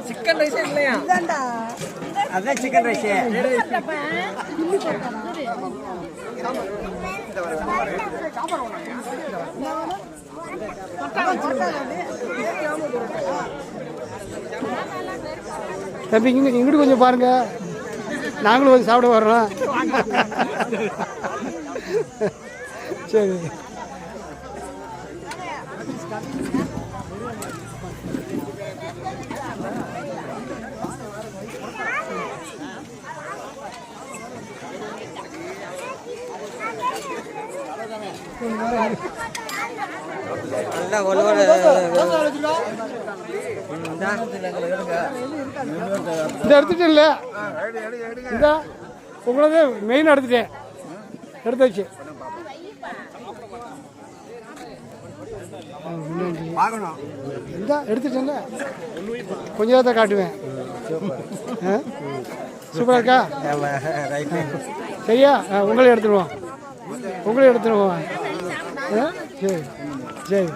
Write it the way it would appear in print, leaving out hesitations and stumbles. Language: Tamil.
சிக்கன் ரைஸ் இல்லையா? அதான் சிக்கன் ரைஸ். தம்பி இங்கிட்டு கொஞ்சம் பாருங்க, நாங்களும் வந்து சாப்பிட வர்றோம். சரி. இதை எடுத்துட்டேன் இல்லை, இந்த உங்களது மெயின் எடுத்துட்டேன், எடுத்தாச்சு. இந்த எடுத்துட்டேன்ல, கொஞ்சம் தான் காட்டுவேன். சூப்பராக இருக்கா? சரியா? உங்களே எடுத்துருவோம், உங்களே எடுத்துருவோம். சரி சரி.